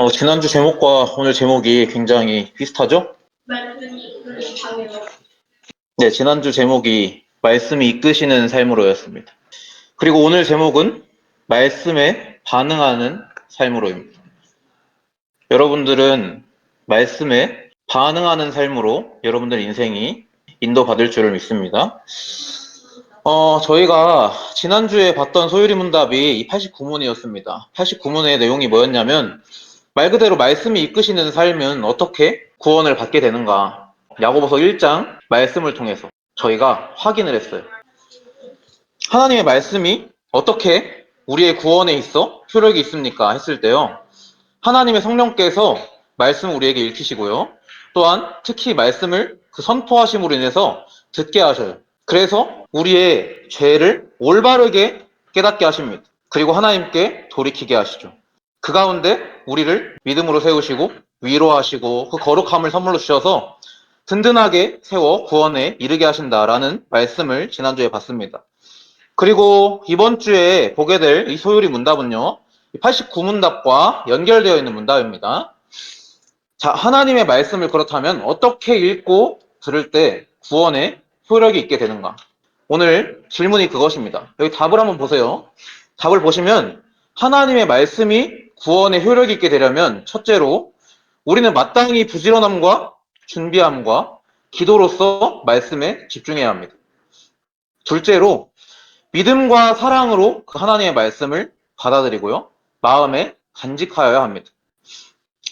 지난주 제목과 오늘 제목이 굉장히 비슷하죠? 네, 지난주 제목이 말씀이 이끄시는 삶으로였습니다. 그리고 오늘 제목은 말씀에 반응하는 삶으로입니다. 여러분들은 말씀에 반응하는 삶으로 여러분들 인생이 인도받을 줄을 믿습니다. 저희가 지난주에 봤던 소율이 문답이 이 89문이었습니다. 89문의 내용이 뭐였냐면 말 그대로 말씀이 이끄시는 삶은 어떻게 구원을 받게 되는가? 야고보서 1장 말씀을 통해서 저희가 확인을 했어요. 하나님의 말씀이 어떻게 우리의 구원에 있어 효력이 있습니까? 했을 때요. 하나님의 성령께서 말씀을 우리에게 읽히시고요. 또한 특히 말씀을 그 선포하심으로 인해서 듣게 하셔요. 그래서 우리의 죄를 올바르게 깨닫게 하십니다. 그리고 하나님께 돌이키게 하시죠. 그 가운데 우리를 믿음으로 세우시고 위로하시고 그 거룩함을 선물로 주셔서 든든하게 세워 구원에 이르게 하신다라는 말씀을 지난주에 봤습니다. 그리고 이번 주에 보게 될 이 소율이 문답은요. 89문답과 연결되어 있는 문답입니다. 자, 하나님의 말씀을 그렇다면 어떻게 읽고 들을 때 구원에 효력이 있게 되는가? 오늘 질문이 그것입니다. 여기 답을 한번 보세요. 답을 보시면 하나님의 말씀이 구원에 효력이 있게 되려면 첫째로 우리는 마땅히 부지런함과 준비함과 기도로서 말씀에 집중해야 합니다. 둘째로 믿음과 사랑으로 그 하나님의 말씀을 받아들이고요. 마음에 간직하여야 합니다.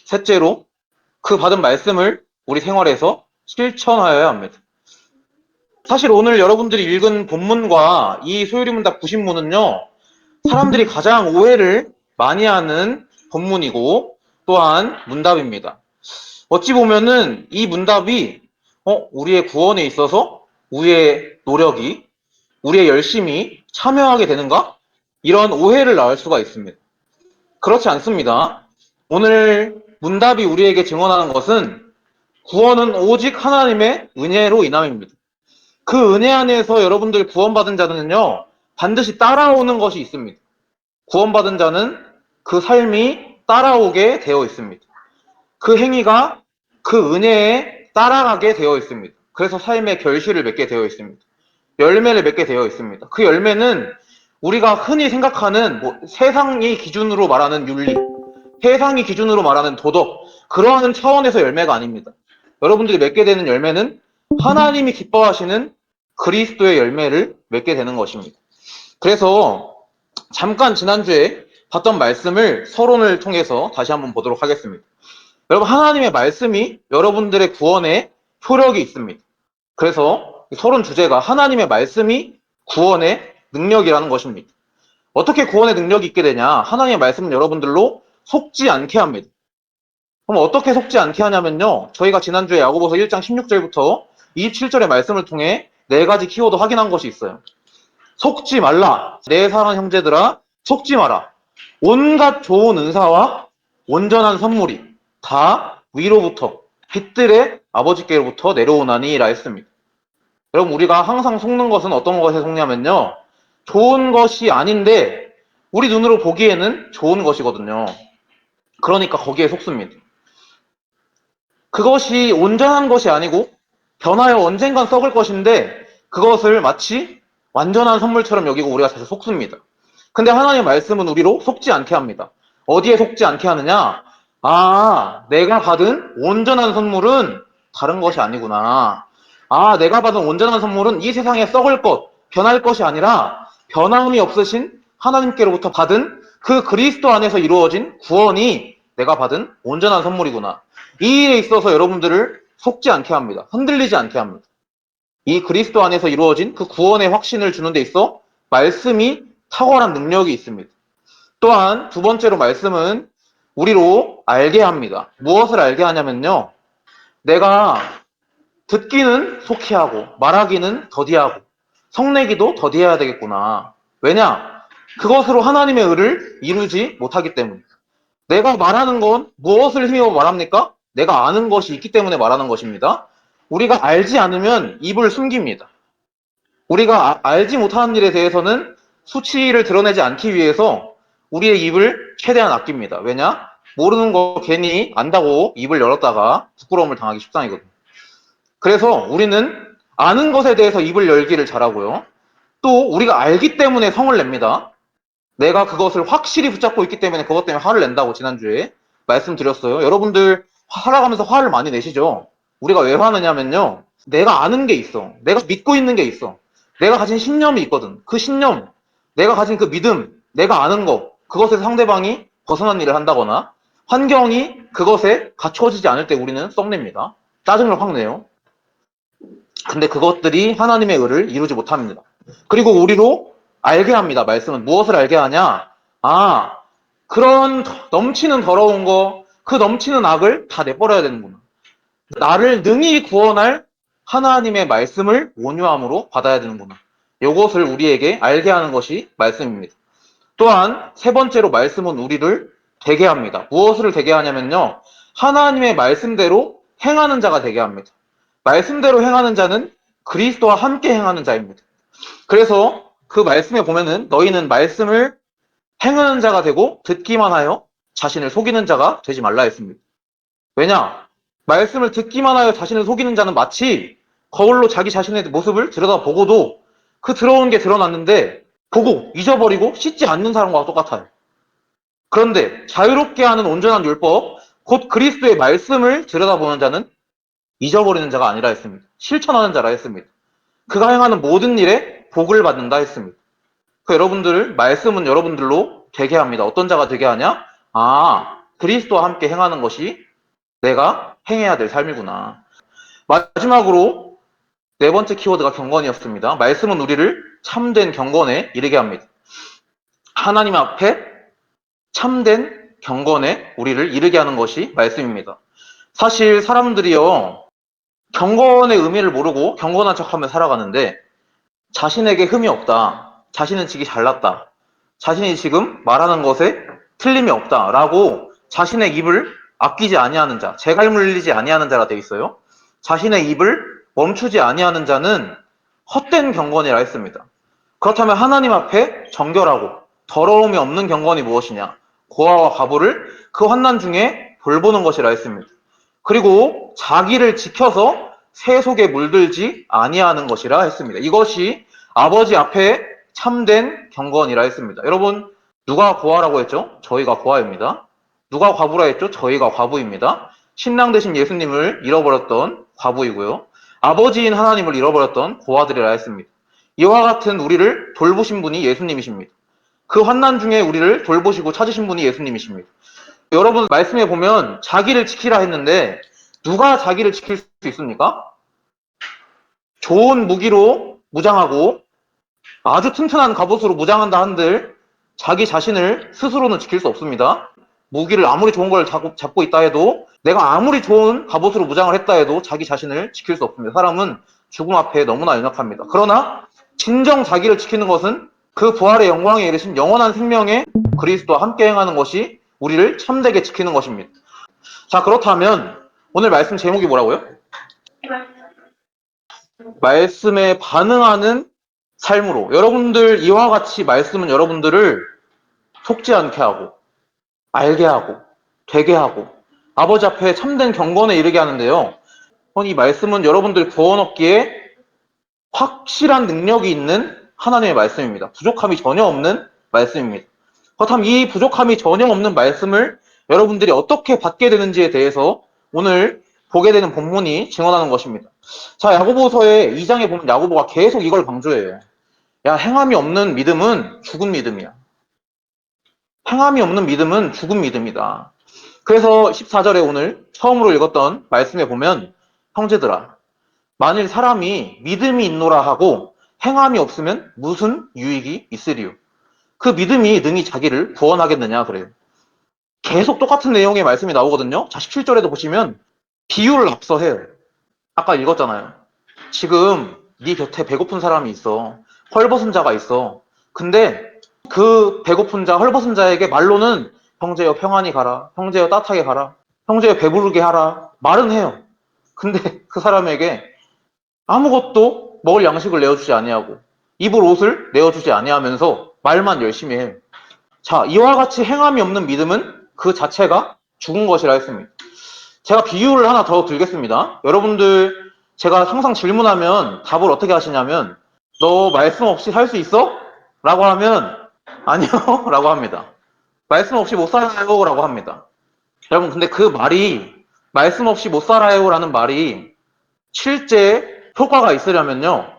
셋째로 그 받은 말씀을 우리 생활에서 실천하여야 합니다. 사실 오늘 여러분들이 읽은 본문과 이 소율이 문답 90문은요. 사람들이 가장 오해를 많이 하는 본문이고 또한 문답입니다. 어찌 보면은 이 문답이 우리의 구원에 있어서 우리의 노력이 우리의 열심이 참여하게 되는가? 이런 오해를 낳을 수가 있습니다. 그렇지 않습니다. 오늘 문답이 우리에게 증언하는 것은 구원은 오직 하나님의 은혜로 인함입니다. 그 은혜 안에서 여러분들 구원받은 자는요, 반드시 따라오는 것이 있습니다. 구원받은 자는 그 삶이 따라오게 되어 있습니다. 그 행위가 그 은혜에 따라가게 되어 있습니다. 그래서 삶의 결실을 맺게 되어 있습니다. 열매를 맺게 되어 있습니다. 그 열매는 우리가 흔히 생각하는 세상이 기준으로 말하는 윤리, 세상이 기준으로 말하는 도덕, 그러한 차원에서 열매가 아닙니다. 여러분들이 맺게 되는 열매는 하나님이 기뻐하시는 그리스도의 열매를 맺게 되는 것입니다. 그래서 잠깐 지난주에 봤던 말씀을 서론을 통해서 다시 한번 보도록 하겠습니다. 여러분, 하나님의 말씀이 여러분들의 구원에 효력이 있습니다. 그래서 서론 주제가 하나님의 말씀이 구원의 능력이라는 것입니다. 어떻게 구원의 능력이 있게 되냐? 하나님의 말씀은 여러분들로 속지 않게 합니다. 그럼 어떻게 속지 않게 하냐면요. 저희가 지난주에 야고보서 1장 16절부터 27절의 말씀을 통해 4가지 키워드 확인한 것이 있어요. 속지 말라. 내 사랑하는 형제들아, 속지 마라. 온갖 좋은 은사와 온전한 선물이 다 위로부터 빛들의 아버지께로부터 내려오나니라 했습니다. 여러분, 우리가 항상 속는 것은 어떤 것에 속냐면요. 좋은 것이 아닌데 우리 눈으로 보기에는 좋은 것이거든요. 그러니까 거기에 속습니다. 그것이 온전한 것이 아니고 변하여 언젠간 썩을 것인데 그것을 마치 완전한 선물처럼 여기고 우리가 자주 속습니다. 근데 하나님의 말씀은 우리로 속지 않게 합니다. 어디에 속지 않게 하느냐? 내가 받은 온전한 선물은 다른 것이 아니구나. 내가 받은 온전한 선물은 이 세상에 썩을 것, 변할 것이 아니라 변함이 없으신 하나님께로부터 받은 그 그리스도 안에서 이루어진 구원이 내가 받은 온전한 선물이구나. 이 일에 있어서 여러분들을 속지 않게 합니다. 흔들리지 않게 합니다. 이 그리스도 안에서 이루어진 그 구원의 확신을 주는 데 있어 말씀이 탁월한 능력이 있습니다. 또한 두 번째로 말씀은 우리로 알게 합니다. 무엇을 알게 하냐면요. 내가 듣기는 속히 하고 말하기는 더디하고 성내기도 더디해야 되겠구나. 왜냐? 그것으로 하나님의 의를 이루지 못하기 때문에. 내가 말하는 건 무엇을 힘입어 말합니까? 내가 아는 것이 있기 때문에 말하는 것입니다. 우리가 알지 않으면 입을 숨깁니다. 우리가 알지 못하는 일에 대해서는 수치를 드러내지 않기 위해서 우리의 입을 최대한 아낍니다. 왜냐? 모르는 거 괜히 안다고 입을 열었다가 부끄러움을 당하기 십상이거든. 그래서 우리는 아는 것에 대해서 입을 열기를 잘하고요. 또 우리가 알기 때문에 성을 냅니다. 내가 그것을 확실히 붙잡고 있기 때문에 그것 때문에 화를 낸다고 지난주에 말씀드렸어요. 여러분들 살아가면서 화를 많이 내시죠? 우리가 왜 화내냐면요. 내가 아는 게 있어. 내가 믿고 있는 게 있어. 내가 가진 신념이 있거든. 그 신념, 내가 가진 그 믿음, 내가 아는 거, 그것에 상대방이 벗어난 일을 한다거나 환경이 그것에 갖춰지지 않을 때 우리는 썩냅니다. 짜증을 확 내요. 근데 그것들이 하나님의 의를 이루지 못합니다. 그리고 우리로 알게 합니다. 말씀은 무엇을 알게 하냐? 아, 그런 넘치는 더러운 거, 그 넘치는 악을 다 내버려야 되는구나. 나를 능히 구원할 하나님의 말씀을 온유함으로 받아야 되는구나. 이것을 우리에게 알게 하는 것이 말씀입니다. 또한 세 번째로 말씀은 우리를 되게 합니다. 무엇을 되게 하냐면요. 하나님의 말씀대로 행하는 자가 되게 합니다. 말씀대로 행하는 자는 그리스도와 함께 행하는 자입니다. 그래서 그 말씀에 보면은 너희는 말씀을 행하는 자가 되고 듣기만 하여 자신을 속이는 자가 되지 말라 했습니다. 왜냐? 말씀을 듣기만 하여 자신을 속이는 자는 마치 거울로 자기 자신의 모습을 들여다보고도 그 들어온 게 드러났는데 보고 잊어버리고 씻지 않는 사람과 똑같아요. 그런데 자유롭게 하는 온전한 율법, 곧 그리스도의 말씀을 들여다보는 자는 잊어버리는 자가 아니라 했습니다. 실천하는 자라 했습니다. 그가 행하는 모든 일에 복을 받는다 했습니다. 그 여러분들 말씀은 여러분들로 되게 합니다. 어떤 자가 되게 하냐? 아, 그리스도와 함께 행하는 것이 내가 행해야 될 삶이구나. 마지막으로 네 번째 키워드가 경건이었습니다. 말씀은 우리를 참된 경건에 이르게 합니다. 하나님 앞에 참된 경건에 우리를 이르게 하는 것이 말씀입니다. 사실 사람들이요, 경건의 의미를 모르고 경건한 척하며 살아가는데 자신에게 흠이 없다. 자신은 지기 잘났다. 자신이 지금 말하는 것에 틀림이 없다라고 자신의 입을 아끼지 아니하는 자, 재갈물 흘리지 아니하는 자가 돼 있어요. 자신의 입을 멈추지 아니하는 자는 헛된 경건이라 했습니다. 그렇다면 하나님 앞에 정결하고 더러움이 없는 경건이 무엇이냐? 고아와 과부를 그 환난 중에 돌보는 것이라 했습니다. 그리고 자기를 지켜서 새 속에 물들지 아니하는 것이라 했습니다. 이것이 아버지 앞에 참된 경건이라 했습니다. 여러분, 누가 고아라고 했죠? 저희가 고아입니다. 누가 과부라 했죠? 저희가 과부입니다. 신랑 되신 예수님을 잃어버렸던 과부이고요. 아버지인 하나님을 잃어버렸던 고아들이라 했습니다. 이와 같은 우리를 돌보신 분이 예수님이십니다. 그 환난 중에 우리를 돌보시고 찾으신 분이 예수님이십니다. 여러분 말씀에 보면 자기를 지키라 했는데 누가 자기를 지킬 수 있습니까? 좋은 무기로 무장하고 아주 튼튼한 갑옷으로 무장한다 한들 자기 자신을 스스로는 지킬 수 없습니다. 무기를 아무리 좋은 걸 잡고 있다 해도 내가 아무리 좋은 갑옷으로 무장을 했다 해도 자기 자신을 지킬 수 없습니다. 사람은 죽음 앞에 너무나 연약합니다. 그러나 진정 자기를 지키는 것은 그 부활의 영광에 이르신 영원한 생명의 그리스도와 함께 행하는 것이 우리를 참되게 지키는 것입니다. 자, 그렇다면 오늘 말씀 제목이 뭐라고요? 말씀에 반응하는 삶으로. 여러분들 이와 같이 말씀은 여러분들을 속지 않게 하고 알게 하고 되게 하고 아버지 앞에 참된 경건에 이르게 하는데요. 이 말씀은 여러분들 구원 얻기에 확실한 능력이 있는 하나님의 말씀입니다. 부족함이 전혀 없는 말씀입니다. 그렇다면 이 부족함이 전혀 없는 말씀을 여러분들이 어떻게 받게 되는지에 대해서 오늘 보게 되는 본문이 증언하는 것입니다. 자, 야고보서의 2장에 보면 야고보가 계속 이걸 강조해요. 야, 행함이 없는 믿음은 죽은 믿음이야. 행함이 없는 믿음은 죽은 믿음이다. 그래서 14절에 오늘 처음으로 읽었던 말씀에 보면 형제들아, 만일 사람이 믿음이 있노라 하고 행함이 없으면 무슨 유익이 있으리요? 그 믿음이 능히 자기를 구원하겠느냐 그래요. 계속 똑같은 내용의 말씀이 나오거든요. 자, 17절에도 보시면 비유를 앞서 해요. 아까 읽었잖아요. 지금 네 곁에 배고픈 사람이 있어. 헐벗은 자가 있어. 근데 그 배고픈 자, 헐벗은 자에게 말로는 형제여 평안히 가라. 형제여 따뜻하게 가라. 형제여 배부르게 하라. 말은 해요. 근데 그 사람에게 아무것도 먹을 양식을 내어주지 아니하고 입을 옷을 내어주지 아니하면서 말만 열심히 해요. 자, 이와 같이 행함이 없는 믿음은 그 자체가 죽은 것이라 했습니다. 제가 비유를 하나 더 들겠습니다. 여러분들 제가 항상 질문하면 답을 어떻게 하시냐면 너 말씀 없이 살 수 있어? 라고 하면 아니요 라고 합니다. 말씀 없이 못 살아요 라고 합니다. 여러분 근데 그 말이 말씀 없이 못 살아요 라는 말이 실제 효과가 있으려면요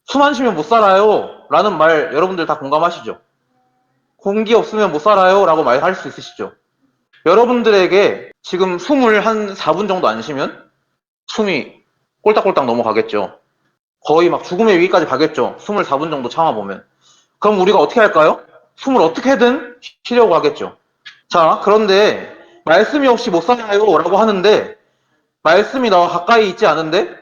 숨 안 쉬면 못 살아요 라는 말 여러분들 다 공감하시죠? 공기 없으면 못 살아요 라고 말할 수 있으시죠? 여러분들에게 지금 숨을 한 4분 정도 안 쉬면 숨이 꼴딱꼴딱 넘어가겠죠. 거의 막 죽음의 위기까지 가겠죠. 숨을 4분 정도 참아보면. 그럼 우리가 어떻게 할까요? 숨을 어떻게든 쉬려고 하겠죠. 자, 그런데 말씀이 없이 못 살아요 라고 하는데 말씀이 나와 가까이 있지 않은데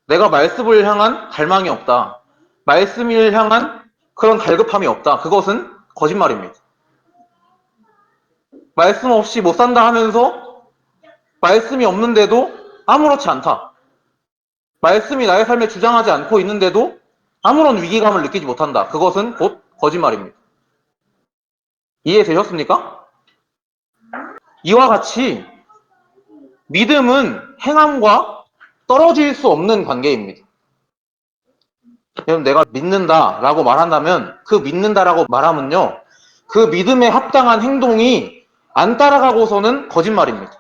내가 말씀을 향한 갈망이 없다. 말씀을 향한 그런 갈급함이 없다. 그것은 거짓말입니다. 말씀 없이 못 산다 하면서 말씀이 없는데도 아무렇지 않다. 말씀이 나의 삶에 주장하지 않고 있는데도 아무런 위기감을 느끼지 못한다. 그것은 곧 거짓말입니다. 이해되셨습니까? 이와 같이 믿음은 행함과 떨어질 수 없는 관계입니다. 여러분 내가 믿는다라고 말한다면 그 믿는다라고 말하면요. 그 믿음에 합당한 행동이 안 따라가고서는 거짓말입니다.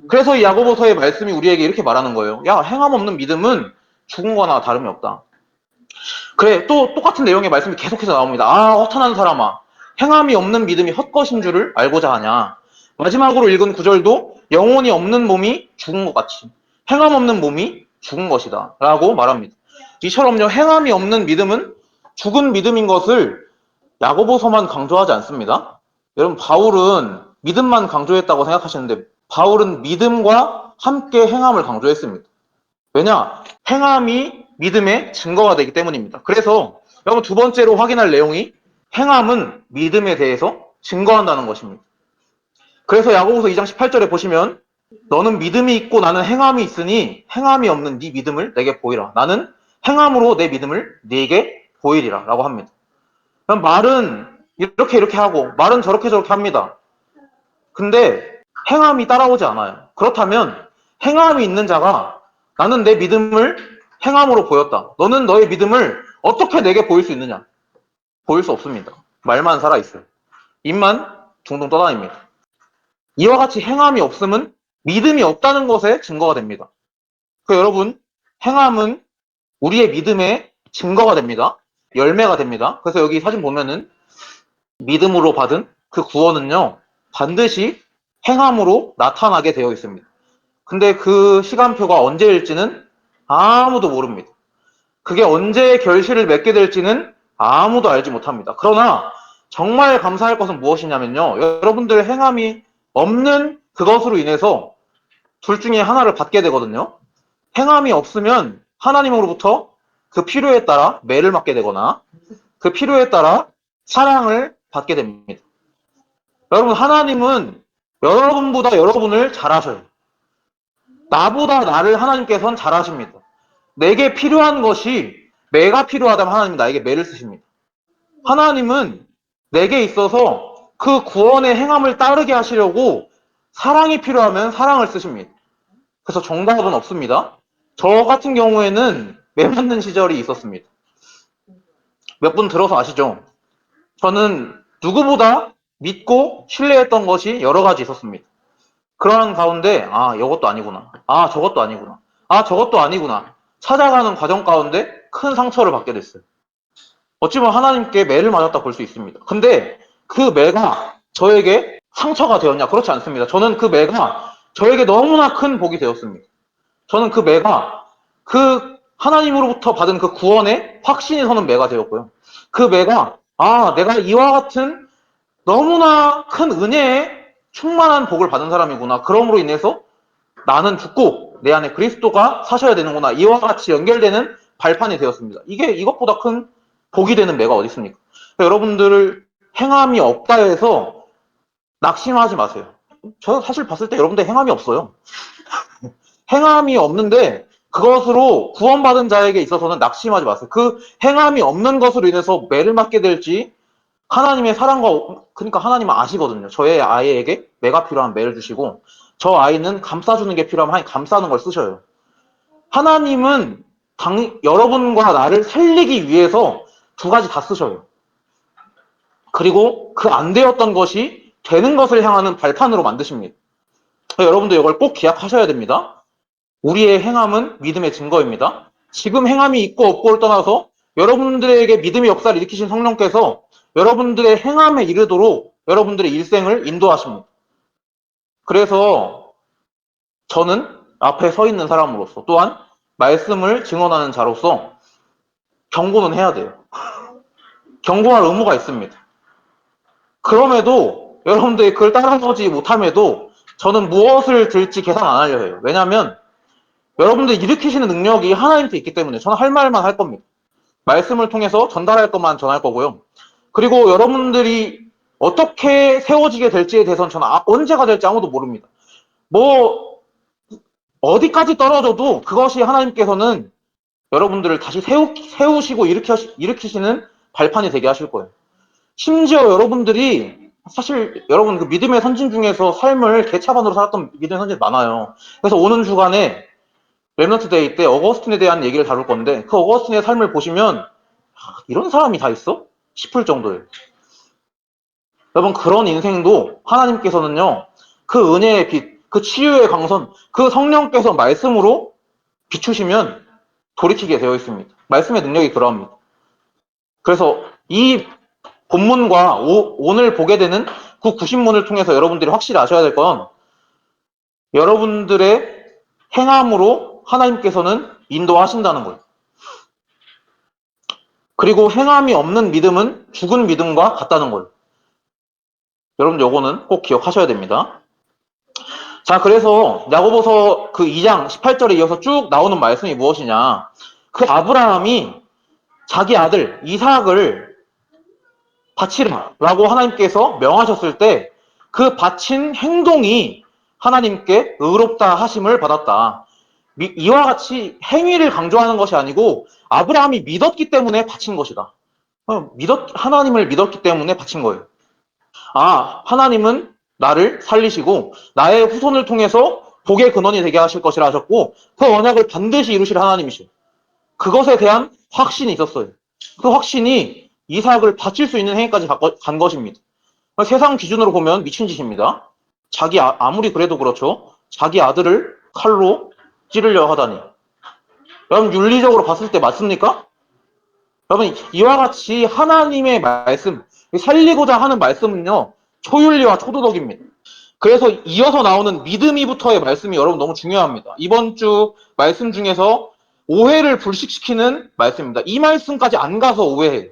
그래서 이 야고보서의 말씀이 우리에게 이렇게 말하는 거예요. 야, 행함 없는 믿음은 죽은 거나 다름이 없다. 그래, 또 똑같은 내용의 말씀이 계속해서 나옵니다. 아, 허탄한 사람아. 행함이 없는 믿음이 헛것인 줄을 알고자 하냐. 마지막으로 읽은 구절도 영혼이 없는 몸이 죽은 것 같이 행함 없는 몸이 죽은 것이다. 라고 말합니다. 이처럼요, 행함이 없는 믿음은 죽은 믿음인 것을 야고보서만 강조하지 않습니다. 여러분, 바울은 믿음만 강조했다고 생각하시는데 바울은 믿음과 함께 행함을 강조했습니다. 왜냐? 행함이 믿음의 증거가 되기 때문입니다. 그래서 여러분 두 번째로 확인할 내용이 행함은 믿음에 대해서 증거한다는 것입니다. 그래서 야고보서 2장 18절에 보시면 너는 믿음이 있고 나는 행함이 있으니 행함이 없는 네 믿음을 내게 보이라. 나는 행함으로 내 믿음을 네게 보이리라 라고 합니다. 말은 이렇게 하고 말은 저렇게 합니다. 근데 행함이 따라오지 않아요. 그렇다면 행함이 있는 자가 나는 내 믿음을 행함으로 보였다. 너는 너의 믿음을 어떻게 내게 보일 수 있느냐? 보일 수 없습니다. 말만 살아있어요. 입만 둥둥 떠다닙니다. 이와 같이 행함이 없음은 믿음이 없다는 것에 증거가 됩니다. 여러분, 행함은 우리의 믿음의 증거가 됩니다. 열매가 됩니다. 그래서 여기 사진 보면은 믿음으로 받은 그 구원은요, 반드시 행함으로 나타나게 되어 있습니다. 근데 그 시간표가 언제일지는 아무도 모릅니다. 그게 언제 결실을 맺게 될지는 아무도 알지 못합니다. 그러나 정말 감사할 것은 무엇이냐면요. 여러분들 행함이 없는 그것으로 인해서 둘 중에 하나를 받게 되거든요. 행함이 없으면 하나님으로부터 그 필요에 따라 매를 맞게 되거나 그 필요에 따라 사랑을 받게 됩니다. 여러분, 하나님은 여러분보다 여러분을 잘 아셔요. 나보다 나를 하나님께서는 잘 아십니다. 내게 필요한 것이 매가 필요하다면 하나님은 나에게 매를 쓰십니다. 하나님은 내게 있어서 그 구원의 행함을 따르게 하시려고 사랑이 필요하면 사랑을 쓰십니다. 그래서 정답은 없습니다. 저 같은 경우에는 매 맞는 시절이 있었습니다. 몇 분 들어서 아시죠? 저는 누구보다 믿고 신뢰했던 것이 여러 가지 있었습니다. 그러는 가운데 이것도 아니구나. 저것도 아니구나. 저것도 아니구나. 찾아가는 과정 가운데 큰 상처를 받게 됐어요. 어찌 보면 하나님께 매를 맞았다 볼 수 있습니다. 근데 그 매가 저에게 상처가 되었냐? 그렇지 않습니다. 저는 그 매가 저에게 너무나 큰 복이 되었습니다. 저는 그 매가 그 하나님으로부터 받은 그 구원에 확신이 서는 매가 되었고요. 그 매가 내가 이와 같은 너무나 큰 은혜에 충만한 복을 받은 사람이구나. 그러므로 인해서 나는 죽고 내 안에 그리스도가 사셔야 되는구나. 이와 같이 연결되는 발판이 되었습니다. 이것보다 큰 복이 되는 매가 어디 있습니까? 여러분들 행함이 없다 해서 낙심하지 마세요. 저 사실 봤을 때 여러분들 행함이 없어요. 행함이 없는데 그것으로 구원받은 자에게 있어서는 낙심하지 마세요. 그 행함이 없는 것으로 인해서 매를 맞게 될지 하나님의 사랑과 그러니까 하나님은 아시거든요. 저의 아이에게 매가 필요한 매를 주시고, 저 아이는 감싸주는 게 필요하면 감싸는 걸 쓰셔요. 하나님은 여러분과 나를 살리기 위해서 두 가지 다 쓰셔요. 그리고 그 안 되었던 것이 되는 것을 향하는 발판으로 만드십니다. 여러분도 이걸 꼭 기억하셔야 됩니다. 우리의 행함은 믿음의 증거입니다. 지금 행함이 있고 없고를 떠나서 여러분들에게 믿음의 역사를 일으키신 성령께서 여러분들의 행함에 이르도록 여러분들의 일생을 인도하십니다. 그래서 저는 앞에 서 있는 사람으로서 또한 말씀을 증언하는 자로서 경고는 해야 돼요. 경고할 의무가 있습니다. 그럼에도 여러분들이 그걸 따라오지 못함에도 저는 무엇을 들지 계산 안 하려 해요. 왜냐하면 여러분들 일으키시는 능력이 하나님께 있기 때문에 저는 할 말만 할 겁니다. 말씀을 통해서 전달할 것만 전할 거고요. 그리고 여러분들이 어떻게 세워지게 될지에 대해서는 저는 언제가 될지 아무도 모릅니다. 뭐 어디까지 떨어져도 그것이 하나님께서는 여러분들을 다시 세우시고 일으키시는 발판이 되게 하실 거예요. 심지어 여러분들이 사실 여러분 그 믿음의 선진 중에서 삶을 개차반으로 살았던 믿음의 선진 많아요. 그래서 오는 주간에 렘넌트 데이 때 어거스틴에 대한 얘기를 다룰 건데 그 어거스틴의 삶을 보시면 이런 사람이 다 있어? 싶을 정도예요. 여러분 그런 인생도 하나님께서는요 그 은혜의 빛, 그 치유의 강선, 그 성령께서 말씀으로 비추시면 돌이키게 되어 있습니다. 말씀의 능력이 그러합니다. 그래서 이 본문과 오늘 보게 되는 그 구신문을 통해서 여러분들이 확실히 아셔야 될 건 여러분들의 행함으로 하나님께서는 인도하신다는 거예요. 그리고 행함이 없는 믿음은 죽은 믿음과 같다는 거예요. 여러분 요거는 꼭 기억하셔야 됩니다. 자, 그래서 야고보서 그 2장 18절에 이어서 쭉 나오는 말씀이 무엇이냐. 그 아브라함이 자기 아들 이삭을 바치라라고 하나님께서 명하셨을 때 그 바친 행동이 하나님께 의롭다 하심을 받았다. 이와 같이 행위를 강조하는 것이 아니고 아브라함이 믿었기 때문에 바친 것이다. 하나님을 믿었기 때문에 바친 거예요. 하나님은 나를 살리시고 나의 후손을 통해서 복의 근원이 되게 하실 것이라 하셨고 그 언약을 반드시 이루실 하나님이시오. 그것에 대한 확신이 있었어요. 그 확신이 이삭을 바칠 수 있는 행위까지 간 것입니다. 세상 기준으로 보면 미친 짓입니다. 아무리 그래도 그렇죠. 자기 아들을 칼로 찌르려 하다니. 여러분 윤리적으로 봤을 때 맞습니까? 여러분 이와 같이 하나님의 말씀, 살리고자 하는 말씀은요. 초윤리와 초도덕입니다. 그래서 이어서 나오는 믿음이부터의 말씀이 여러분 너무 중요합니다. 이번 주 말씀 중에서 오해를 불식시키는 말씀입니다. 이 말씀까지 안 가서 오해해요.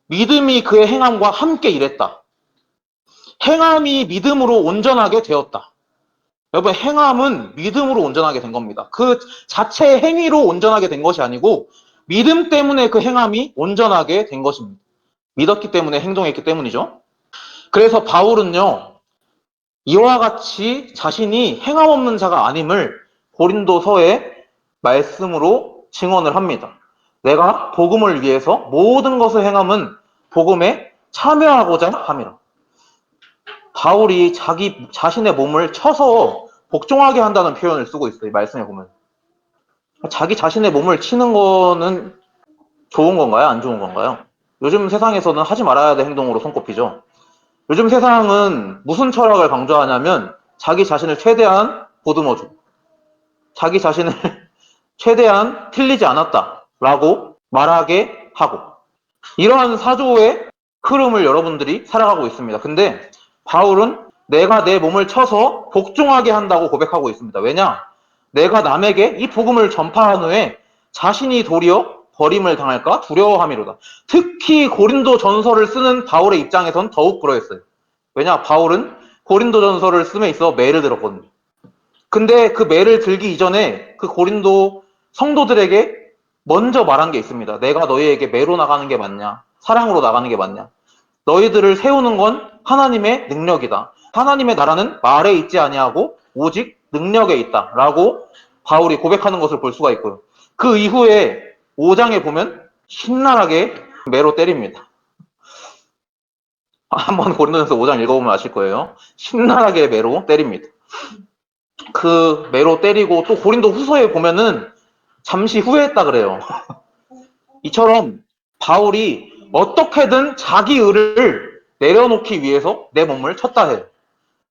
믿음이 그의 행함과 함께 일했다. 행함이 믿음으로 온전하게 되었다. 여러분 행함은 믿음으로 온전하게 된 겁니다. 그 자체의 행위로 온전하게 된 것이 아니고 믿음 때문에 그 행함이 온전하게 된 것입니다. 믿었기 때문에 행동했기 때문이죠. 그래서 바울은요. 이와 같이 자신이 행함 없는 자가 아님을 고린도서의 말씀으로 증언을 합니다. 내가 복음을 위해서 모든 것을 행함은 복음에 참여하고자 함이라. 바울이 자신의 몸을 쳐서 복종하게 한다는 표현을 쓰고 있어요. 이 말씀에 보면. 자기 자신의 몸을 치는 거는 좋은 건가요? 안 좋은 건가요? 요즘 세상에서는 하지 말아야 될 행동으로 손꼽히죠. 요즘 세상은 무슨 철학을 강조하냐면 자기 자신을 최대한 보듬어주고 자기 자신을 최대한 틀리지 않았다라고 말하게 하고 이러한 사조의 흐름을 여러분들이 살아가고 있습니다. 근데 바울은 내가 내 몸을 쳐서 복종하게 한다고 고백하고 있습니다. 왜냐? 내가 남에게 이 복음을 전파한 후에 자신이 도리어 버림을 당할까 두려워함이로다. 특히 고린도 전서를 쓰는 바울의 입장에선 더욱 그러했어요. 왜냐? 바울은 고린도 전서를 씀에 있어 매를 들었거든요. 근데 그 매를 들기 이전에 그 고린도 성도들에게 먼저 말한 게 있습니다. 내가 너희에게 매로 나가는 게 맞냐? 사랑으로 나가는 게 맞냐? 너희들을 세우는 건 하나님의 능력이다. 하나님의 나라는 말에 있지 아니하고 오직 능력에 있다. 라고 바울이 고백하는 것을 볼 수가 있고요. 그 이후에 5장에 보면 신랄하게 매로 때립니다. 한번 고린도전서 5장 읽어보면 아실 거예요. 신랄하게 매로 때립니다. 그 매로 때리고 또 고린도 후서에 보면은 잠시 후회했다 그래요. 이처럼 바울이 어떻게든 자기 의를 내려놓기 위해서 내 몸을 쳤다 해요.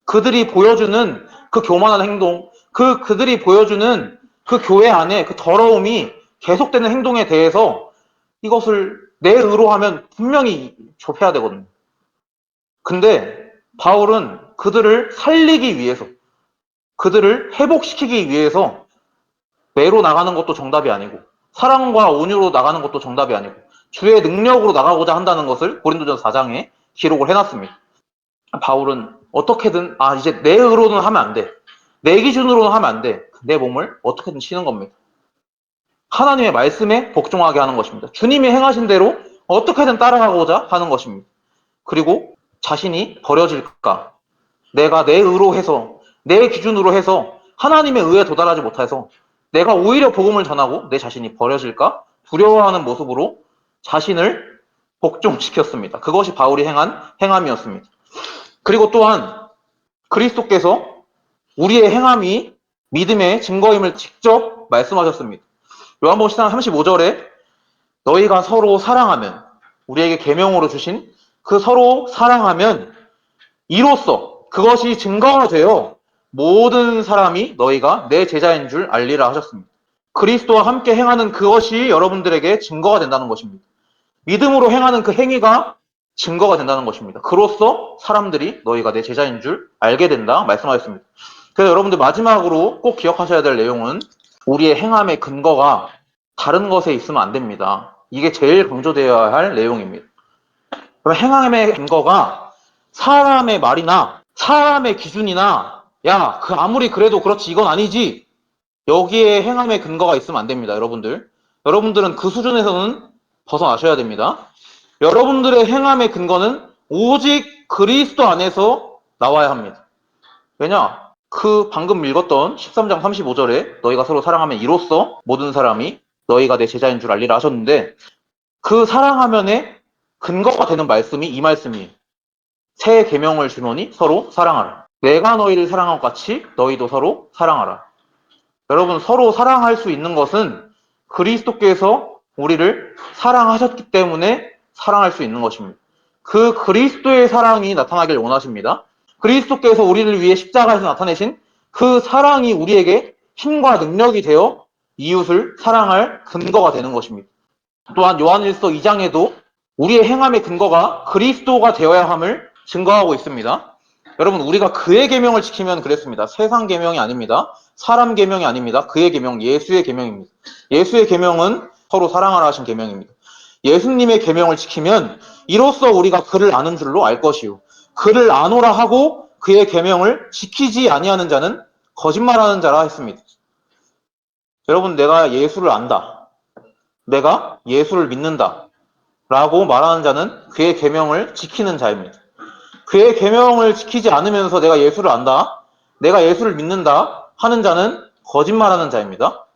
그들이 보여주는 그 교만한 행동, 그들이 보여주는 그 교회 안에 그 더러움이 계속되는 행동에 대해서 이것을 내 의로 하면 분명히 좁혀야 되거든요. 근데 바울은 그들을 살리기 위해서, 그들을 회복시키기 위해서 매로 나가는 것도 정답이 아니고 사랑과 온유로 나가는 것도 정답이 아니고 주의 능력으로 나가고자 한다는 것을 고린도전서 4장에 기록을 해놨습니다. 바울은 어떻게든 이제 내 의로는 하면 안 돼. 내 기준으로는 하면 안 돼. 내 몸을 어떻게든 치는 겁니다. 하나님의 말씀에 복종하게 하는 것입니다. 주님이 행하신 대로 어떻게든 따라가고자 하는 것입니다. 그리고 자신이 버려질까? 내가 내 의로 해서, 내 기준으로 해서 하나님의 의에 도달하지 못해서 내가 오히려 복음을 전하고 내 자신이 버려질까? 두려워하는 모습으로 자신을 복종시켰습니다. 그것이 바울이 행한 행함이었습니다. 그리고 또한 그리스도께서 우리의 행함이 믿음의 증거임을 직접 말씀하셨습니다. 요한복음 10장 35절에 너희가 서로 사랑하면, 우리에게 계명으로 주신 그 서로 사랑하면 이로써 그것이 증거가 되어 모든 사람이 너희가 내 제자인 줄 알리라 하셨습니다. 그리스도와 함께 행하는 그것이 여러분들에게 증거가 된다는 것입니다. 믿음으로 행하는 그 행위가 증거가 된다는 것입니다. 그로써 사람들이 너희가 내 제자인 줄 알게 된다 말씀하셨습니다. 그래서 여러분들 마지막으로 꼭 기억하셔야 될 내용은 우리의 행함의 근거가 다른 것에 있으면 안 됩니다. 이게 제일 강조되어야 할 내용입니다. 행함의 근거가 사람의 말이나 사람의 기준이나 야, 그 아무리 그래도 그렇지 이건 아니지. 여기에 행함의 근거가 있으면 안 됩니다, 여러분들. 여러분들은 그 수준에서는 벗어나셔야 됩니다. 여러분들의 행함의 근거는 오직 그리스도 안에서 나와야 합니다. 왜냐? 그 방금 읽었던 13장 35절에 너희가 서로 사랑하면 이로써 모든 사람이 너희가 내 제자인 줄 알리라 하셨는데 그 사랑하면의 근거가 되는 말씀이 이 말씀이에요. 새 계명을 주노니 서로 사랑하라. 내가 너희를 사랑한 것 같이 너희도 서로 사랑하라. 여러분, 서로 사랑할 수 있는 것은 그리스도께서 우리를 사랑하셨기 때문에 사랑할 수 있는 것입니다. 그 그리스도의 사랑이 나타나길 원하십니다. 그리스도께서 우리를 위해 십자가에서 나타내신 그 사랑이 우리에게 힘과 능력이 되어 이웃을 사랑할 근거가 되는 것입니다. 또한 요한일서 2장에도 우리의 행함의 근거가 그리스도가 되어야 함을 증거하고 있습니다. 여러분, 우리가 그의 계명을 지키면 그랬습니다. 세상 계명이 아닙니다. 사람 계명이 아닙니다. 그의 계명, 예수의 계명입니다. 예수의 계명은 서로 사랑하라 하신 계명입니다. 예수님의 계명을 지키면 이로써 우리가 그를 아는 줄로 알 것이요. 그를 아노라 하고 그의 계명을 지키지 아니하는 자는 거짓말하는 자라 했습니다. 여러분, 내가 예수를 안다. 내가 예수를 믿는다. 라고 말하는 자는 그의 계명을 지키는 자입니다. 그의 계명을 지키지 않으면서 내가 예수를 안다. 내가 예수를 믿는다. 하는 자는 거짓말하는 자입니다.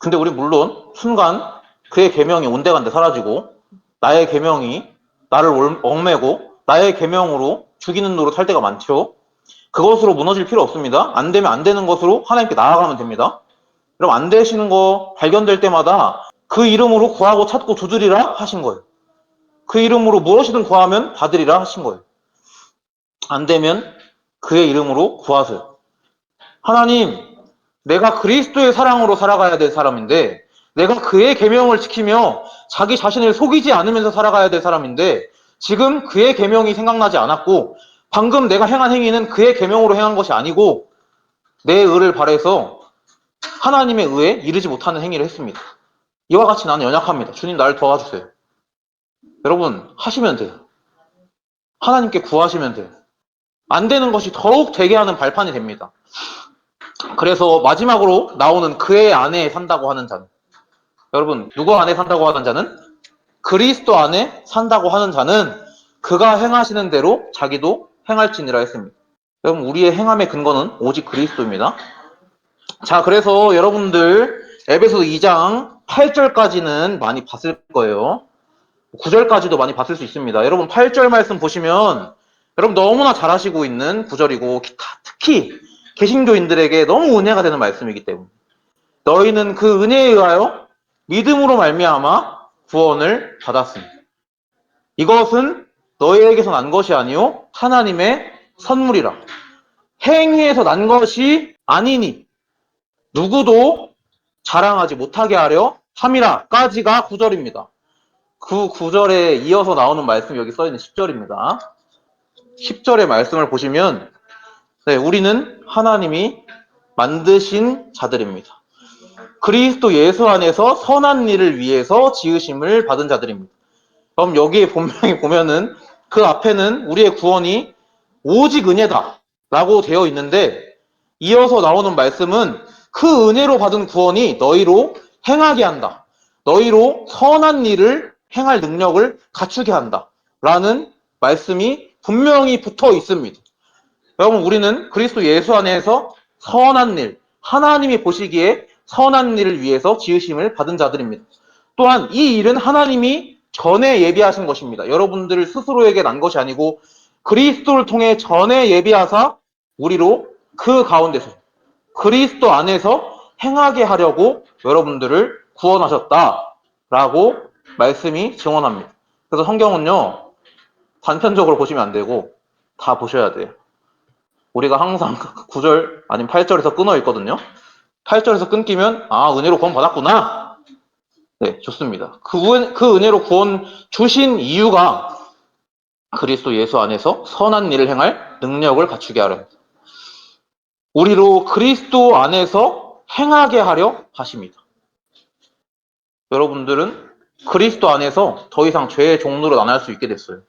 근데 우리 물론 순간 그의 계명이 온데간데 사라지고 나의 계명이 나를 얽매고 나의 계명으로 죽이는 노릇 할 때가 많죠. 그것으로 무너질 필요 없습니다. 안 되면 안 되는 것으로 하나님께 나아가면 됩니다. 그럼 안 되시는 거 발견될 때마다 그 이름으로 구하고 찾고 두드리라 하신 거예요. 그 이름으로 무엇이든 구하면 받으리라 하신 거예요. 안 되면 그의 이름으로 구하세요. 하나님, 내가 그리스도의 사랑으로 살아가야 될 사람인데 내가 그의 계명을 지키며 자기 자신을 속이지 않으면서 살아가야 될 사람인데 지금 그의 계명이 생각나지 않았고 방금 내가 행한 행위는 그의 계명으로 행한 것이 아니고 내 의를 발해서 하나님의 의에 이르지 못하는 행위를 했습니다. 이와 같이 나는 연약합니다. 주님 나를 도와주세요. 여러분 하시면 돼요. 하나님께 구하시면 돼요. 안 되는 것이 더욱 되게 하는 발판이 됩니다. 그래서 마지막으로 나오는 그의 안에 산다고 하는 자는 여러분 누구 안에 산다고 하는 자는 그리스도 안에 산다고 하는 자는 그가 행하시는 대로 자기도 행할지니라 했습니다. 여러분 우리의 행함의 근거는 오직 그리스도입니다. 자, 그래서 여러분들 에베소 2장 8절까지는 많이 봤을 거예요. 9절까지도 많이 봤을 수 있습니다. 여러분 8절 말씀 보시면 여러분 너무나 잘 아시고 있는 구절이고 특히 개신교인들에게 너무 은혜가 되는 말씀이기 때문에 너희는 그 은혜에 의하여 믿음으로 말미암아 구원을 받았습니다. 이것은 너희에게서 난 것이 아니요 하나님의 선물이라. 행위에서 난 것이 아니니 누구도 자랑하지 못하게 하려 함이라까지가 9절입니다. 그 9절에 이어서 나오는 말씀이 여기 써있는 10절입니다. 10절의 말씀을 보시면 우리는 하나님이 만드신 자들입니다. 그리스도 예수 안에서 선한 일을 위해서 지으심을 받은 자들입니다. 그럼 여기에 분명히 보면은 그 앞에는 우리의 구원이 오직 은혜다 라고 되어 있는데 이어서 나오는 말씀은 그 은혜로 받은 구원이 너희로 행하게 한다. 너희로 선한 일을 행할 능력을 갖추게 한다. 라는 말씀이 분명히 붙어 있습니다. 여러분 우리는 그리스도 예수 안에서 선한 일, 하나님이 보시기에 선한 일을 위해서 지으심을 받은 자들입니다. 또한 이 일은 하나님이 전에 예비하신 것입니다. 여러분들 스스로에게 난 것이 아니고 그리스도를 통해 전에 예비하사 우리로 그 가운데서 그리스도 안에서 행하게 하려고 여러분들을 구원하셨다라고 말씀이 증언합니다. 그래서 성경은요 단편적으로 보시면 안 되고 다 보셔야 돼요. 우리가 항상 9절 아니면 8절에서 끊어 있거든요. 8절에서 끊기면 은혜로 구원 받았구나. 네, 좋습니다. 그 은혜로 구원 주신 이유가 그리스도 예수 안에서 선한 일을 행할 능력을 갖추게 하려 합니다. 우리로 그리스도 안에서 행하게 하려 하십니다. 여러분들은 그리스도 안에서 더 이상 죄의 종로로 나날 수 있게 됐어요.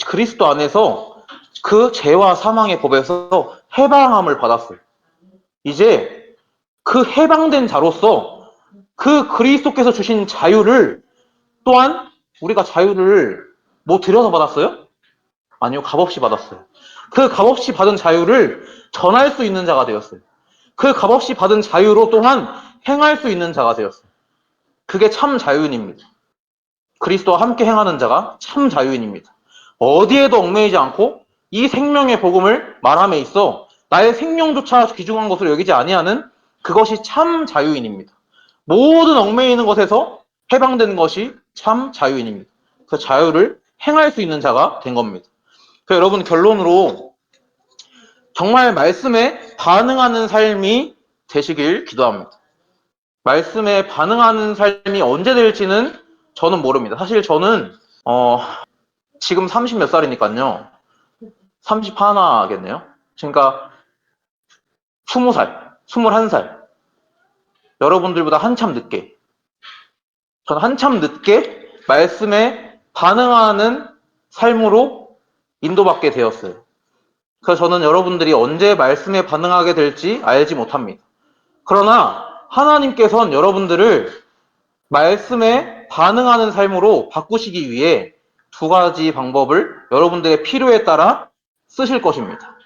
그리스도 안에서 그 죄와 사망의 법에서 해방함을 받았어요. 이제 그 해방된 자로서 그 그리스도께서 주신 자유를 또한 우리가 자유를 뭐 들여서 받았어요? 아니요, 값없이 받았어요. 그 값없이 받은 자유를 전할 수 있는 자가 되었어요. 그 값없이 받은 자유로 또한 행할 수 있는 자가 되었어요. 그게 참 자유인입니다. 그리스도와 함께 행하는 자가 참 자유인입니다. 어디에도 얽매이지 않고 이 생명의 복음을 말함에 있어 나의 생명조차 귀중한 것으로 여기지 아니하는 그것이 참 자유인입니다. 모든 얽매이는 것에서 해방된 것이 참 자유인입니다. 그 자유를 행할 수 있는 자가 된 겁니다. 그래서 여러분 결론으로 정말 말씀에 반응하는 삶이 되시길 기도합니다. 말씀에 반응하는 삶이 언제 될지는 저는 모릅니다. 사실 저는 지금 30 몇 살이니까요. 31겠네요. 그러니까 20살, 21살. 여러분들보다 한참 늦게. 저는 한참 늦게 말씀에 반응하는 삶으로 인도받게 되었어요. 그래서 저는 여러분들이 언제 말씀에 반응하게 될지 알지 못합니다. 그러나 하나님께서는 여러분들을 말씀에 반응하는 삶으로 바꾸시기 위해 두 가지 방법을 여러분들의 필요에 따라 쓰실 것입니다.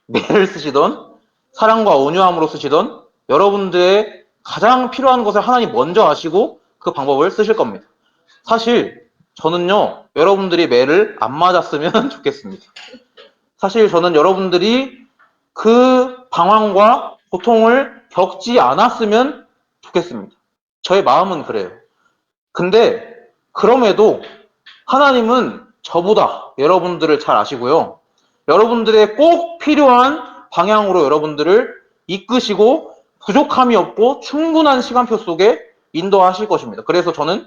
매를 쓰시던 사랑과 온유함으로 쓰시던 여러분들의 가장 필요한 것을 하나님 먼저 아시고 그 방법을 쓰실 겁니다. 사실 저는요 여러분들이 매를 안 맞았으면 좋겠습니다. 사실 저는 여러분들이 그 방황과 고통을 겪지 않았으면 좋겠습니다. 저의 마음은 그래요. 근데 그럼에도 하나님은 저보다 여러분들을 잘 아시고요. 여러분들의 꼭 필요한 방향으로 여러분들을 이끄시고 부족함이 없고 충분한 시간표 속에 인도하실 것입니다. 그래서 저는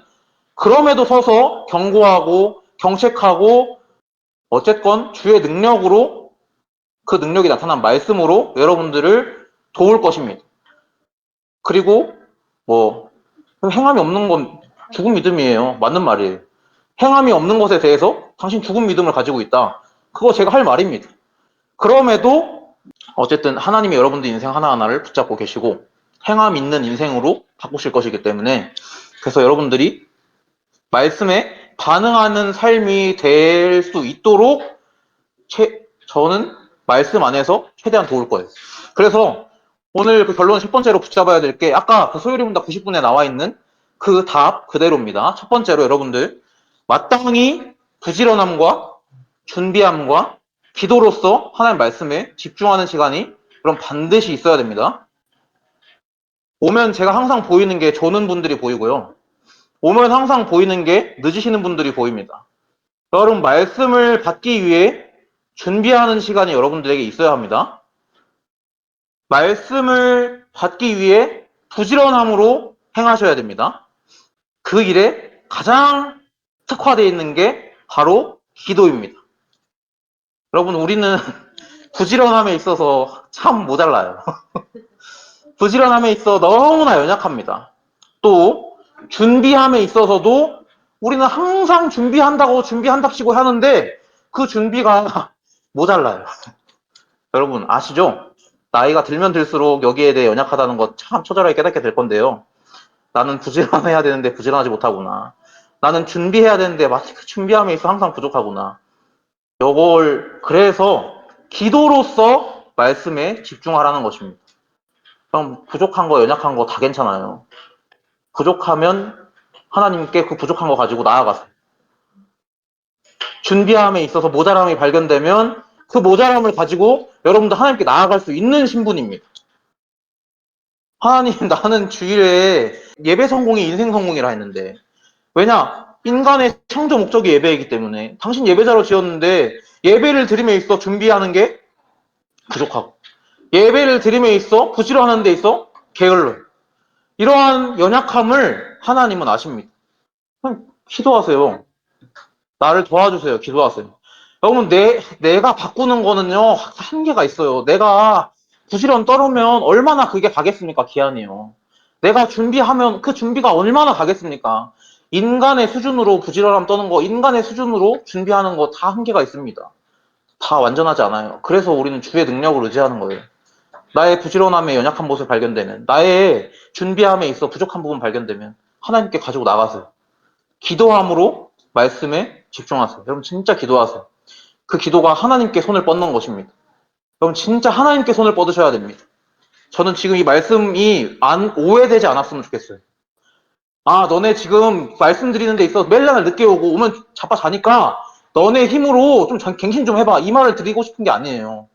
그럼에도 서서 경고하고 경책하고 어쨌건 주의 능력으로 그 능력이 나타난 말씀으로 여러분들을 도울 것입니다. 그리고 행함이 없는 건 죽은 믿음이에요. 맞는 말이에요. 행함이 없는 것에 대해서 당신 죽은 믿음을 가지고 있다. 그거 제가 할 말입니다. 그럼에도 어쨌든 하나님이 여러분들 인생 하나하나를 붙잡고 계시고 행함 있는 인생으로 바꾸실 것이기 때문에 그래서 여러분들이 말씀에 반응하는 삶이 될 수 있도록 저는 말씀 안에서 최대한 도울 거예요. 그래서 오늘 그 결론 첫 번째로 붙잡아야 될 게 아까 그 소요리 문답 90분에 나와 있는 그 답 그대로입니다. 첫 번째로 여러분들 마땅히 부지런함과 준비함과 기도로서 하나님 말씀에 집중하는 시간이 그럼 반드시 있어야 됩니다. 오면 제가 항상 보이는 게 조는 분들이 보이고요. 오면 항상 보이는 게 늦으시는 분들이 보입니다. 여러분, 말씀을 받기 위해 준비하는 시간이 여러분들에게 있어야 합니다. 말씀을 받기 위해 부지런함으로 행하셔야 됩니다. 그 일에 가장 특화되어 있는 게 바로 기도입니다. 여러분, 우리는 부지런함에 있어서 참 모자라요. 부지런함에 있어 너무나 연약합니다. 또 준비함에 있어서도 우리는 항상 준비한답시고 하는데 그 준비가 모자라요. 여러분 아시죠? 나이가 들면 들수록 여기에 대해 연약하다는 것 참 처절하게 깨닫게 될 건데요. 나는 부지런해야 되는데 부지런하지 못하구나. 나는 준비해야 되는데 마치 그 준비함에 있어 항상 부족하구나. 요걸 그래서 기도로서 말씀에 집중하라는 것입니다. 그럼 부족한 거 연약한 거 다 괜찮아요. 부족하면 하나님께 그 부족한 거 가지고 나아가세요. 준비함에 있어서 모자람이 발견되면 그 모자람을 가지고 여러분도 하나님께 나아갈 수 있는 신분입니다. 하나님, 나는 주일에 예배 성공이 인생 성공이라 했는데, 왜냐? 인간의 창조 목적이 예배이기 때문에 당신 예배자로 지었는데 예배를 드림에 있어 준비하는 게 부족하고, 예배를 드림에 있어 부지런하는 데 있어 게을러. 이러한 연약함을 하나님은 아십니다. 그럼 기도하세요. 나를 도와주세요. 기도하세요. 여러분, 내가 바꾸는 거는요, 한계가 있어요. 내가 부지런 떨으면 얼마나 그게 가겠습니까? 기한이요. 내가 준비하면 그 준비가 얼마나 가겠습니까? 인간의 수준으로 부지런함 떠는 거, 인간의 수준으로 준비하는 거 다 한계가 있습니다. 다 완전하지 않아요. 그래서 우리는 주의 능력을 의지하는 거예요. 나의 부지런함에 연약한 모습 발견되면, 나의 준비함에 있어 부족한 부분 발견되면 하나님께 가지고 나가세요. 기도함으로 말씀에 집중하세요. 여러분 진짜 기도하세요. 그 기도가 하나님께 손을 뻗는 것입니다. 여러분 진짜 하나님께 손을 뻗으셔야 됩니다. 저는 지금 이 말씀이 오해되지 않았으면 좋겠어요. 아, 너네 지금 말씀드리는 데 있어서 맨날 늦게 오면 자빠 자니까 너네 힘으로 좀 갱신 좀 해봐. 이 말을 드리고 싶은 게 아니에요.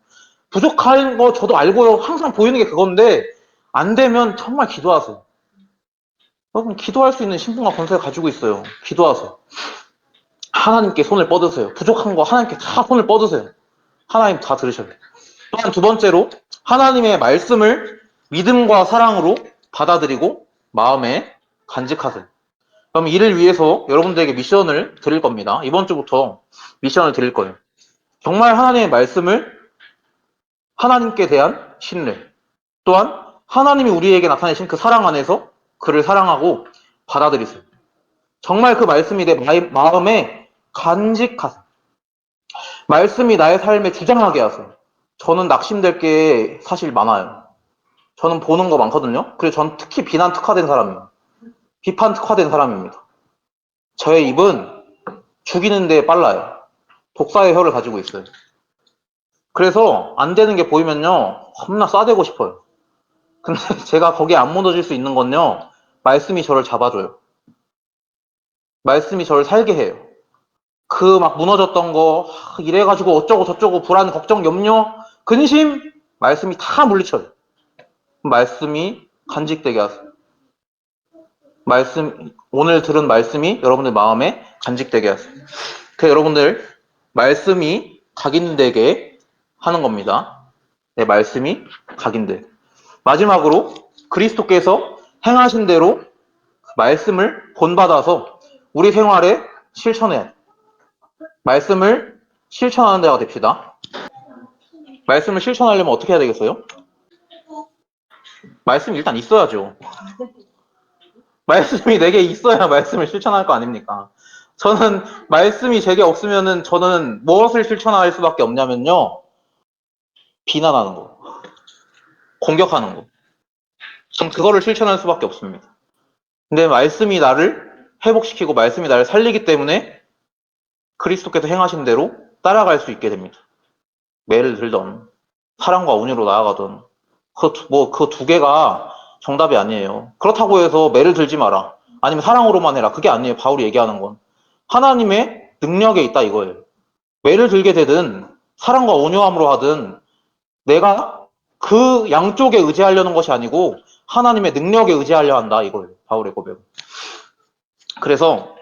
부족한 거 저도 알고요. 항상 보이는 게 그건데 안 되면 정말 기도하세요. 여러분 기도할 수 있는 신분과 권세를 가지고 있어요. 기도하세요. 하나님께 손을 뻗으세요. 부족한 거 하나님께 다 손을 뻗으세요. 하나님 다 들으셔야 돼요. 또한 두 번째로 하나님의 말씀을 믿음과 사랑으로 받아들이고 마음에 간직하세요. 그럼 이를 위해서 여러분들에게 미션을 드릴 겁니다. 이번 주부터 미션을 드릴 거예요. 정말 하나님의 말씀을 하나님께 대한 신뢰, 또한 하나님이 우리에게 나타내신 그 사랑 안에서 그를 사랑하고 받아들이세요. 정말 그 말씀이 내 마음에 간직하세요. 말씀이 나의 삶에 주장하게 하세요. 저는 낙심될 게 사실 많아요. 저는 보는 거 많거든요. 그리고 전 특히 비난 특화된 사람이에요. 비판 특화된 사람입니다. 저의 입은 죽이는 데 빨라요. 독사의 혀를 가지고 있어요. 그래서 안 되는 게 보이면요, 겁나 쏴대고 싶어요. 근데 제가 거기에 안 무너질 수 있는 건요, 말씀이 저를 잡아줘요. 말씀이 저를 살게 해요. 그 막 무너졌던 거, 이래가지고 어쩌고 저쩌고 불안, 걱정, 염려, 근심, 말씀이 다 물리쳐요. 말씀이 간직되게 하세요. 오늘 들은 말씀이 여러분들 마음에 간직되게 하세요. 그 여러분들, 말씀이 각인되게 하는 겁니다. 네, 말씀이 각인되게. 마지막으로 그리스도께서 행하신 대로 말씀을 본받아서 우리 생활에 실천해야 돼요. 말씀을 실천하는 데가 됩시다. 말씀을 실천하려면 어떻게 해야 되겠어요? 말씀이 일단 있어야죠. 말씀이 내게 있어야 말씀을 실천할 거 아닙니까? 저는 말씀이 제게 없으면은 저는 무엇을 실천할 수밖에 없냐면요. 비난하는 거. 공격하는 거. 전 그거를 실천할 수밖에 없습니다. 근데 말씀이 나를 회복시키고 말씀이 나를 살리기 때문에 그리스도께서 행하신 대로 따라갈 수 있게 됩니다. 매를 들던 사랑과 온유로 나아가던 그 두 개가 정답이 아니에요. 그렇다고 해서 매를 들지 마라. 아니면 사랑으로만 해라. 그게 아니에요. 바울이 얘기하는 건. 하나님의 능력에 있다 이거예요. 매를 들게 되든 사랑과 온유함으로 하든 내가 그 양쪽에 의지하려는 것이 아니고 하나님의 능력에 의지하려 한다 이거예요. 바울의 고백은. 그래서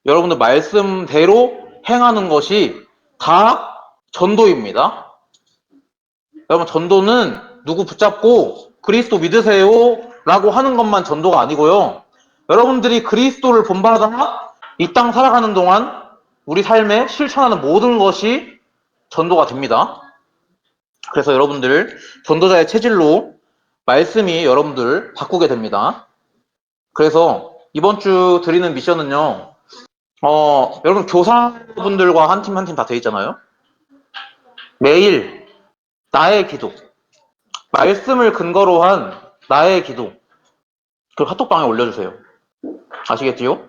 여러분들 말씀대로 행하는 것이 다 전도입니다. 여러분 전도는 누구 붙잡고 그리스도 믿으세요 라고 하는 것만 전도가 아니고요. 여러분들이 그리스도를 본받아 이 땅 살아가는 동안 우리 삶에 실천하는 모든 것이 전도가 됩니다. 그래서 여러분들 전도자의 체질로 말씀이 여러분들 바꾸게 됩니다. 그래서 이번 주 드리는 미션은요. 여러분 교사분들과 한 팀 한 팀 다 돼 있잖아요. 매일 나의 기도, 말씀을 근거로 한 나의 기도 그 카톡방에 올려주세요. 아시겠지요?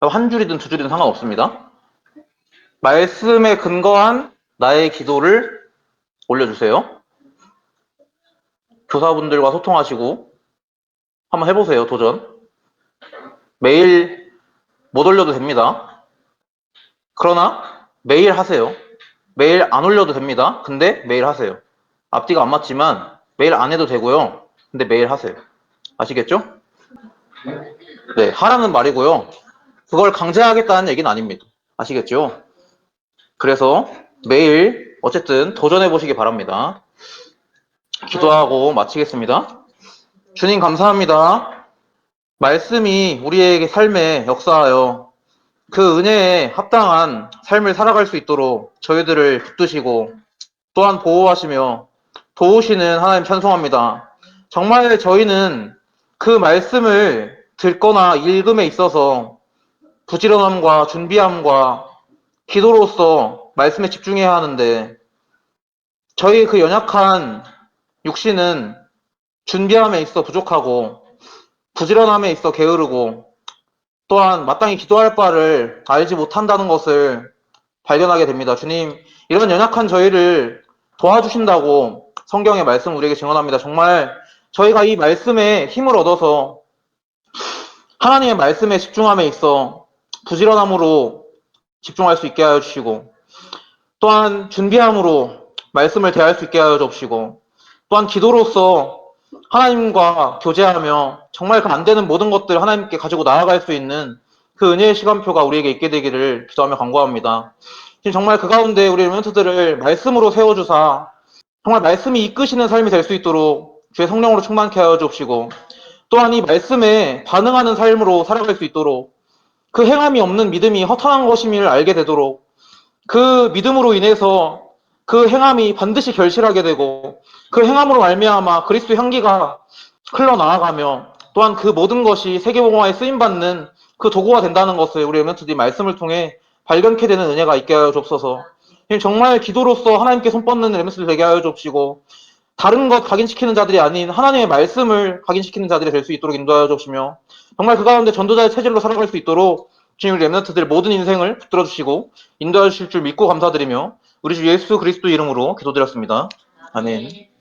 한 줄이든 두 줄이든 상관없습니다. 말씀에 근거한 나의 기도를 올려주세요. 교사분들과 소통하시고 한번 해보세요. 도전. 매일 못 올려도 됩니다. 그러나 매일 하세요. 매일 안 올려도 됩니다. 근데 매일 하세요. 앞뒤가 안 맞지만 매일 안 해도 되고요. 근데 매일 하세요. 아시겠죠? 네, 하라는 말이고요. 그걸 강제하겠다는 얘기는 아닙니다. 아시겠죠? 그래서 매일 어쨌든 도전해 보시기 바랍니다. 기도하고 마치겠습니다. 주님 감사합니다. 말씀이 우리에게 삶에 역사하여 그 은혜에 합당한 삶을 살아갈 수 있도록 저희들을 붙드시고 또한 보호하시며 도우시는 하나님 찬송합니다. 정말 저희는 그 말씀을 듣거나 읽음에 있어서 부지런함과 준비함과 기도로서 말씀에 집중해야 하는데 저희 그 연약한 육신은 준비함에 있어 부족하고 부지런함에 있어 게으르고 또한 마땅히 기도할 바를 알지 못한다는 것을 발견하게 됩니다. 주님, 이런 연약한 저희를 도와주신다고 성경의 말씀 우리에게 증언합니다. 정말 저희가 이 말씀에 힘을 얻어서 하나님의 말씀에 집중함에 있어 부지런함으로 집중할 수 있게 하여 주시고 또한 준비함으로 말씀을 대할 수 있게 하여 주시고 또한 기도로서 하나님과 교제하며 정말 그 안 되는 모든 것들 하나님께 가지고 나아갈 수 있는 그 은혜의 시간표가 우리에게 있게 되기를 기도하며 간구합니다. 정말 그 가운데 우리 멘토들을 말씀으로 세워주사 정말 말씀이 이끄시는 삶이 될 수 있도록 주의 성령으로 충만케 하여 주옵시고 또한 이 말씀에 반응하는 삶으로 살아갈 수 있도록 그 행함이 없는 믿음이 허탄한 것임을 알게 되도록 그 믿음으로 인해서 그 행함이 반드시 결실하게 되고 그 행함으로 말미암아 그리스도 향기가 흘러나아가며 또한 그 모든 것이 세계복음화에 쓰임받는 그 도구가 된다는 것을 우리 엠멘트들이 말씀을 통해 발견케 되는 은혜가 있게 하여 주옵소서. 정말 기도로서 하나님께 손뻗는 엠멘트들 되게 하여 주옵시고 다른 것 각인시키는 자들이 아닌 하나님의 말씀을 각인시키는 자들이 될 수 있도록 인도하여 주옵시며 정말 그 가운데 전도자의 체질로 살아갈 수 있도록 주님 우리 엠멘트들 모든 인생을 붙들어 주시고 인도하여 주실 줄 믿고 감사드리며 우리 주 예수 그리스도 이름으로 기도드렸습니다. 아멘.